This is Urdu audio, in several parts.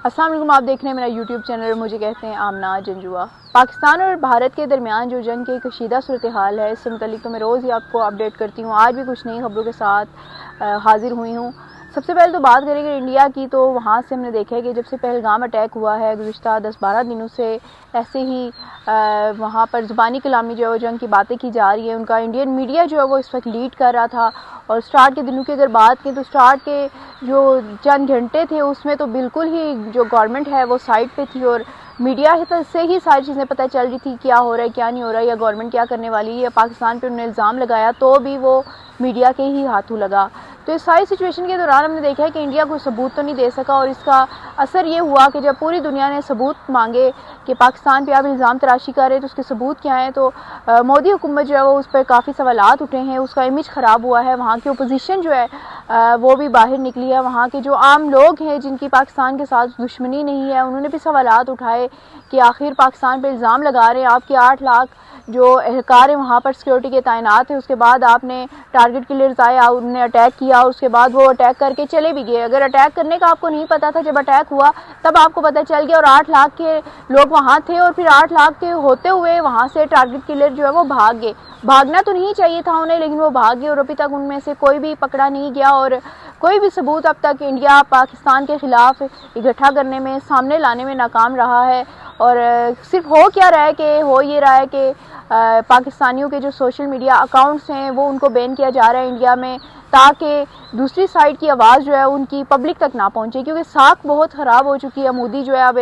السلام علیکم، آپ دیکھ رہے ہیں میرا یوٹیوب چینل، مجھے کہتے ہیں آمنہ جنجوا۔ پاکستان اور بھارت کے درمیان جو جنگ کی کشیدہ صورتحال ہے، اس سے متعلق تو میں روز ہی آپ کو اپڈیٹ کرتی ہوں۔ آج بھی کچھ نئی خبروں کے ساتھ حاضر ہوئی ہوں۔ سب سے پہلے تو بات کریں گے انڈیا کی، تو وہاں سے ہم نے دیکھا ہے کہ جب سے پہلگام اٹیک ہوا ہے گزشتہ 10-12 دنوں سے ایسے ہی وہاں پر زبانی کلامی جو ہے وہ جنگ کی باتیں کی جا رہی ہے۔ ان کا انڈین میڈیا جو ہے وہ اس وقت لیڈ کر رہا تھا، اور سٹارٹ کے دنوں کی اگر بات کریں تو سٹارٹ کے جو چند گھنٹے تھے اس میں تو بالکل ہی جو گورنمنٹ ہے وہ سائڈ پہ تھی، اور میڈیا سے ہی ساری چیزیں پتہ چل رہی تھی کیا ہو رہا ہے کیا نہیں ہو رہا ہے، یا گورنمنٹ کیا کرنے والی ہے، یا پاکستان پہ انہوں نے الزام لگایا تو بھی وہ میڈیا کے ہی ہاتھوں لگا۔ تو اس ساری سچویشن کے دوران ہم نے دیکھا ہے کہ انڈیا کوئی ثبوت تو نہیں دے سکا، اور اس کا اثر یہ ہوا کہ جب پوری دنیا نے ثبوت مانگے کہ پاکستان پہ آپ الزام تراشی کر رہے ہیں تو اس کے ثبوت کیا ہیں، تو مودی حکومت جو ہے وہ اس پر کافی سوالات اٹھے ہیں، اس کا امیج خراب ہوا ہے، وہاں کی اپوزیشن جو ہے وہ بھی باہر نکلی ہے، وہاں کے جو عام لوگ ہیں جن کی پاکستان کے ساتھ دشمنی نہیں ہے انہوں نے بھی سوالات اٹھائے کہ آخر پاکستان پہ الزام لگا رہے ہیں، آپ کے 8 لاکھ جو اہلکار ہیں وہاں پر سیکیورٹی کے تعینات ہیں، اس کے بعد آپ نے ٹارگٹ کلرز آئے، انہوں نے اٹیک کیا، اور اس کے بعد وہ اٹیک کر کے چلے بھی گئے۔ اگر اٹیک کرنے کا آپ کو نہیں پتا تھا، جب اٹیک ہوا تب آپ کو پتہ چل گیا، اور 8 لاکھ کے لوگ وہاں تھے، اور پھر 8 لاکھ کے ہوتے ہوئے وہاں سے ٹارگٹ کلر جو ہے وہ بھاگ گئے۔ بھاگنا تو نہیں چاہیے تھا انہیں، لیکن وہ بھاگ گئے، اور ابھی تک ان میں سے کوئی بھی پکڑا نہیں گیا، اور کوئی بھی ثبوت اب تک انڈیا پاکستان کے خلاف اکٹھا کرنے میں سامنے لانے میں ناکام رہا ہے۔ اور صرف ہو کیا رہا ہے کہ ہو یہ رہا ہے کہ پاکستانیوں کے جو سوشل میڈیا اکاؤنٹس ہیں وہ ان کو بین کیا جا رہا ہے انڈیا میں، تاکہ دوسری سائڈ کی آواز جو ہے ان کی پبلک تک نہ پہنچے، کیونکہ ساکھ بہت خراب ہو چکی ہے۔ مودی جو ہے اب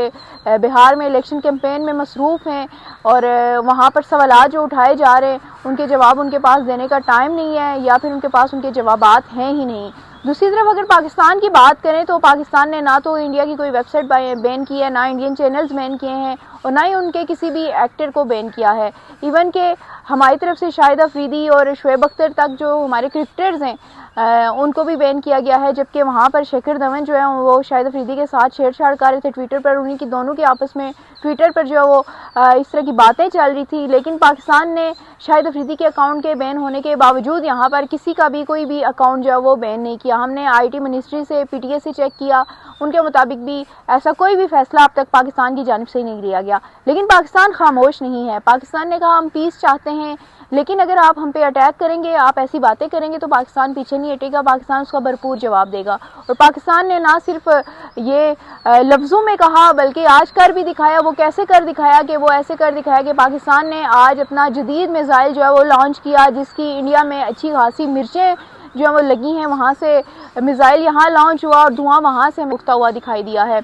بہار میں الیکشن کیمپین میں مصروف ہیں، اور وہاں پر سوالات جو اٹھائے جا رہے ہیں ان کے جواب ان کے پاس دینے کا ٹائم نہیں ہے، یا پھر ان کے پاس ان کے جوابات ہیں ہی نہیں۔ دوسری طرف اگر پاکستان کی بات کریں تو پاکستان نے نہ تو انڈیا کی کوئی ویب سائٹ بین کی ہے، نہ انڈین چینلز بین کیے ہیں، اور نہ ہی ان کے کسی بھی ایکٹر کو بین کیا ہے۔ ایون کہ ہماری طرف سے شاہد افریدی اور شعیب اختر تک جو ہمارے کرکٹرز ہیں ان کو بھی بین کیا گیا ہے، جبکہ وہاں پر شیکھر دھون جو ہے وہ شاہد افریدی کے ساتھ چھیڑ چھاڑ کر رہے تھے ٹویٹر پر، انہیں کی دونوں کے آپس میں ٹویٹر پر جو ہے وہ اس طرح کی باتیں چل رہی تھی، لیکن پاکستان نے شاہد افریدی کے اکاؤنٹ کے بین ہونے کے باوجود یہاں پر کسی کا بھی کوئی بھی اکاؤنٹ جو ہے وہ بین نہیں کیا۔ ہم نے IT منسٹری سے PTA سے چیک کیا، ان کے مطابق بھی ایسا کوئی بھی فیصلہ اب تک پاکستان کی جانب سے نہیں لیا گیا، لیکن پاکستان خاموش نہیں ہے۔ پاکستان نے کہا ہم پیس چاہتے ہیں، لیکن اگر آپ ہم پہ اٹیک کریں گے، آپ ایسی باتیں کریں گے تو پاکستان پیچھے نہیں ہٹے گا، پاکستان اس کا بھرپور جواب دے گا۔ اور پاکستان نے نہ صرف یہ لفظوں میں کہا بلکہ آج کر بھی دکھایا۔ وہ کیسے کر دکھایا؟ کہ وہ ایسے کر دکھایا کہ پاکستان نے آج اپنا جدید میزائل جو ہے وہ لانچ کیا، جس کی انڈیا میں اچھی خاصی مرچیں جو ہیں وہ لگی ہیں، وہاں سے میزائل یہاں لانچ ہوا اور دھواں وہاں سے اٹھتا ہوا دکھائی دیا ہے۔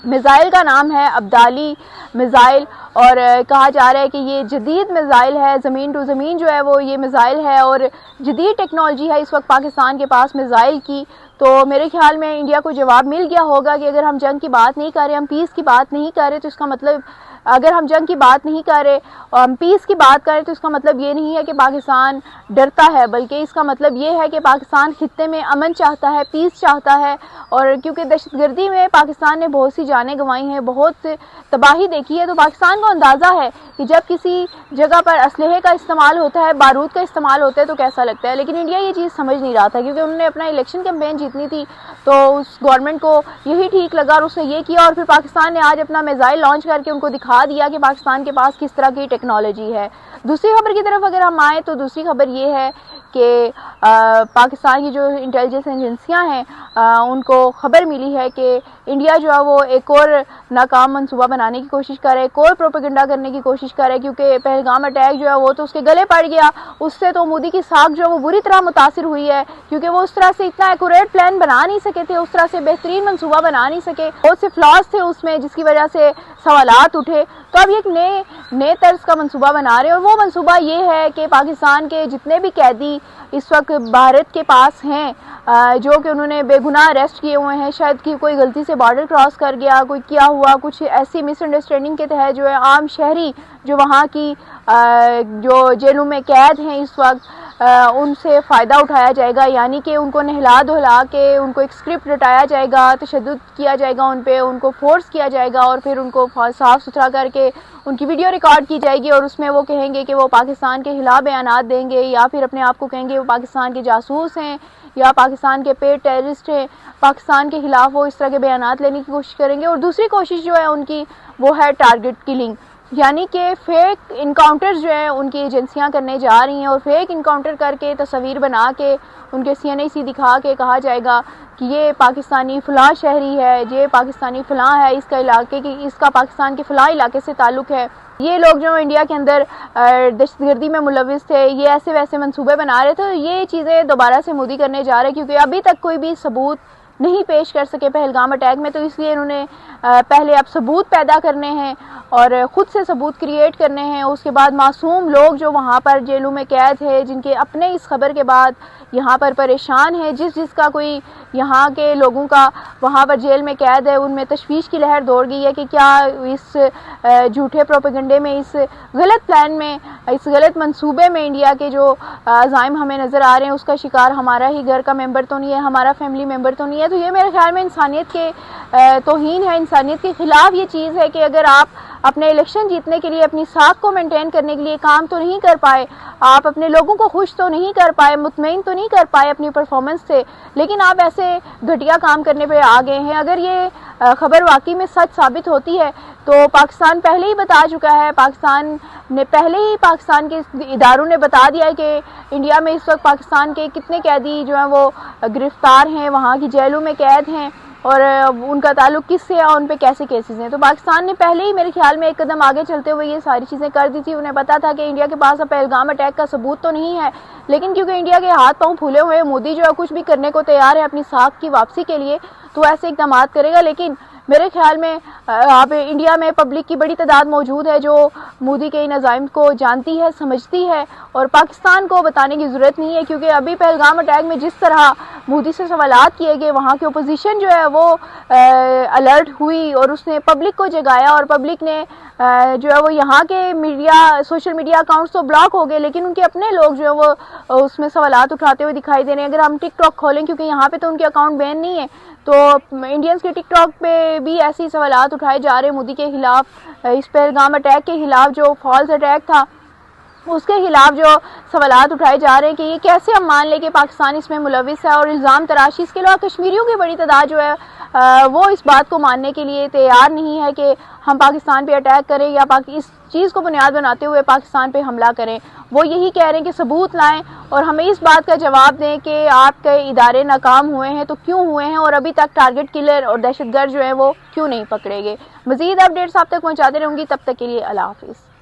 میزائل کا نام ہے ابدالی میزائل، اور کہا جا رہا ہے کہ یہ جدید میزائل ہے، زمین ٹو زمین جو ہے وہ یہ میزائل ہے، اور جدید ٹیکنالوجی ہے اس وقت پاکستان کے پاس میزائل کی۔ تو میرے خیال میں انڈیا کو جواب مل گیا ہوگا کہ اگر ہم جنگ کی بات نہیں کر رہے، ہم پیس کی بات نہیں کر رہے، تو اس کا مطلب اگر ہم جنگ کی بات نہیں کر رہے اور ہم پیس کی بات کریں تو اس کا مطلب یہ نہیں ہے کہ پاکستان ڈرتا ہے، بلکہ اس کا مطلب یہ ہے کہ پاکستان خطے میں امن چاہتا ہے، پیس چاہتا ہے۔ اور کیونکہ دہشت گردی میں پاکستان نے بہت سی جانیں گنوائی ہیں، بہت تباہی دیکھی ہے، تو پاکستان کو اندازہ ہے کہ جب کسی جگہ پر اسلحے کا استعمال ہوتا ہے، بارود کا استعمال ہوتا ہے تو کیسا لگتا ہے۔ لیکن انڈیا یہ چیز سمجھ نہیں رہا تھا، کیونکہ انہوں نے اپنا الیکشن کیمپین جیتنی تھی، تو اس گورنمنٹ کو یہی ٹھیک لگا اور اس نے یہ کیا، اور پھر پاکستان نے آج اپنا میزائل لانچ کر کے ان کو دکھا دیا کہ پاکستان کے پاس کس طرح کی ٹیکنالوجی ہے۔ دوسری خبر کی طرف اگر ہم آئیں تو دوسری خبر یہ ہے کہ پاکستان کی جو انٹیلیجنس ایجنسیاں ہیں ان کو خبر ملی ہے کہ انڈیا جو ہے وہ ایک اور ناکام منصوبہ بنانے کی کوشش کر رہا ہے، ایک اور پروپیگنڈا کرنے کی کوشش کر رہا ہے، کیونکہ پہلگام اٹیک جو ہے وہ تو اس کے گلے پڑ گیا، اس سے تو مودی کی ساکھ جو ہے وہ بری طرح متاثر ہوئی ہے، کیونکہ وہ اس طرح سے اتنا ایکوریٹ پلان بنا نہیں سکے تھے، اس طرح سے بہترین منصوبہ بنا نہیں سکے، بہت سے فلاز تھے اس میں جس کی وجہ سے سوالات اٹھے۔ تو اب یہ ایک نئے طرز کا منصوبہ بنا رہے ہیں، اور وہ منصوبہ یہ ہے کہ پاکستان کے جتنے بھی قیدی اس وقت بھارت کے پاس ہیں جو کہ انہوں نے بے گناہ اریسٹ کیے ہوئے ہیں، شاید کہ کوئی غلطی سے بارڈر کراس کر گیا، کوئی کیا ہوا، کچھ ایسی مس انڈرسٹینڈنگ کے تحت جو ہے عام شہری جو وہاں کی جو جیلوں میں قید ہیں اس وقت ان سے فائدہ اٹھایا جائے گا، یعنی کہ ان کو نہلا دھلا کے ان کو ایک اسکرپٹ رٹایا جائے گا، تشدد کیا جائے گا ان پہ، ان کو فورس کیا جائے گا اور پھر ان کو صاف ستھرا کر کے ان کی ویڈیو ریکارڈ کی جائے گی اور اس میں وہ کہیں گے کہ وہ پاکستان کے خلاف بیانات دیں گے، یا پھر اپنے آپ کو کہیں گے وہ پاکستان کے جاسوس ہیں یا پاکستان کے پیڈ ٹیررسٹ ہیں، پاکستان کے خلاف وہ اس طرح کے بیانات لینے کی کوشش کریں گے۔ اور دوسری کوشش جو ہے ان کی وہ ہے ٹارگٹ کلنگ، یعنی کہ فیک انکاؤنٹر جو ہیں ان کی ایجنسیاں کرنے جا رہی ہیں اور فیک انکاؤنٹر کر کے تصویر بنا کے ان کے CNIC دکھا کے کہا جائے گا کہ یہ پاکستانی فلاں شہری ہے، یہ پاکستانی فلاں ہے، اس کا علاقے کی، اس کا پاکستان کے فلاں علاقے سے تعلق ہے، یہ لوگ جو انڈیا کے اندر دہشت گردی میں ملوث تھے، یہ ایسے ویسے منصوبے بنا رہے تھے۔ یہ چیزیں دوبارہ سے مودی کرنے جا رہے ہیں کیونکہ ابھی تک کوئی بھی ثبوت نہیں پیش کر سکے پہلگام اٹیک میں، تو اس لیے انہوں نے پہلے اب ثبوت پیدا کرنے ہیں اور خود سے ثبوت کریٹ کرنے ہیں۔ اس کے بعد معصوم لوگ جو وہاں پر جیلوں میں قید ہے، جن کے اپنے اس خبر کے بعد یہاں پر پریشان ہیں، جس کا کوئی یہاں کے لوگوں کا وہاں پر جیل میں قید ہے، ان میں تشویش کی لہر دوڑ گئی ہے کہ کیا اس جھوٹے پروپیگنڈے میں، اس غلط پلان میں، اس غلط منصوبے میں انڈیا کے جو عزائم ہمیں نظر آ رہے ہیں اس کا شکار ہمارا ہی گھر کا ممبر تو نہیں ہے، ہمارا فیملی ممبر تو نہیں ہے۔ تو یہ میرے خیال میں انسانیت کے توہین ہے، انسانیت کے خلاف یہ چیز ہے کہ اگر آپ اپنے الیکشن جیتنے کے لیے، اپنی ساکھ کو مینٹین کرنے کے لیے کام تو نہیں کر پائے، آپ اپنے لوگوں کو خوش تو نہیں کر پائے، مطمئن تو نہیں کر پائے اپنی پرفارمنس سے، لیکن آپ ایسے گھٹیا کام کرنے پہ آ گئے ہیں۔ اگر یہ خبر واقعی میں سچ ثابت ہوتی ہے تو پاکستان پہلے ہی بتا چکا ہے، پاکستان کے اداروں نے بتا دیا ہے کہ انڈیا میں اس وقت پاکستان کے کتنے قیدی جو ہیں وہ گرفتار ہیں، وہاں کی جیلوں میں قید ہیں اور ان کا تعلق کس سے ہے اور ان پہ کیسے کیسز ہیں۔ تو پاکستان نے پہلے ہی میرے خیال میں ایک قدم آگے چلتے ہوئے یہ ساری چیزیں کر دی تھی۔ انہیں پتا تھا کہ انڈیا کے پاس اب پہلگام اٹیک کا ثبوت تو نہیں ہے، لیکن کیونکہ انڈیا کے ہاتھ پاؤں پھولے ہوئے، مودی جو ہے کچھ بھی کرنے کو تیار ہے اپنی ساکھ کی واپسی کے لیے، تو ایسے اقدامات کرے گا۔ لیکن میرے خیال میں اب انڈیا میں پبلک کی بڑی تعداد موجود ہے جو مودی کے ان عزائم کو جانتی ہے، سمجھتی ہے، اور پاکستان کو بتانے کی ضرورت نہیں ہے، کیونکہ ابھی پہلگام اٹیک میں جس طرح مودی سے سوالات کیے گئے، وہاں کی اپوزیشن جو ہے وہ الرٹ ہوئی اور اس نے پبلک کو جگایا، اور پبلک نے جو ہے وہ یہاں کے میڈیا، سوشل میڈیا اکاؤنٹس تو بلاک ہو گئے، لیکن ان کے اپنے لوگ جو ہے وہ اس میں سوالات اٹھاتے ہوئے دکھائی دے رہے ہیں۔ اگر ہم ٹک ٹاک کھولیں، کیونکہ یہاں پہ تو ان کے اکاؤنٹ بین نہیں ہے، تو انڈینز کے ٹک ٹاک پہ بھی ایسی سوالات اٹھائے جا رہے ہیں مودی کے خلاف، اس پہلگام اٹیک کے خلاف جو فالس اٹیک تھا اس کے خلاف جو سوالات اٹھائے جا رہے ہیں کہ یہ کیسے ہم مان لیں کہ پاکستان اس میں ملوث ہے، اور الزام تراشی۔ اس کے علاوہ کشمیریوں کی بڑی تعداد جو ہے وہ اس بات کو ماننے کے لیے تیار نہیں ہے کہ ہم پاکستان پہ اٹیک کریں یا اس چیز کو بنیاد بناتے ہوئے پاکستان پہ حملہ کریں۔ وہ یہی کہہ رہے ہیں کہ ثبوت لائیں اور ہمیں اس بات کا جواب دیں کہ آپ کے ادارے ناکام ہوئے ہیں تو کیوں ہوئے ہیں، اور ابھی تک ٹارگٹ کلر اور دہشت گرد جو ہیں وہ کیوں نہیں پکڑے گئے۔ مزید اپڈیٹس آپ تک پہنچاتے رہوں گی، تب تک کے لیے اللہ حافظ۔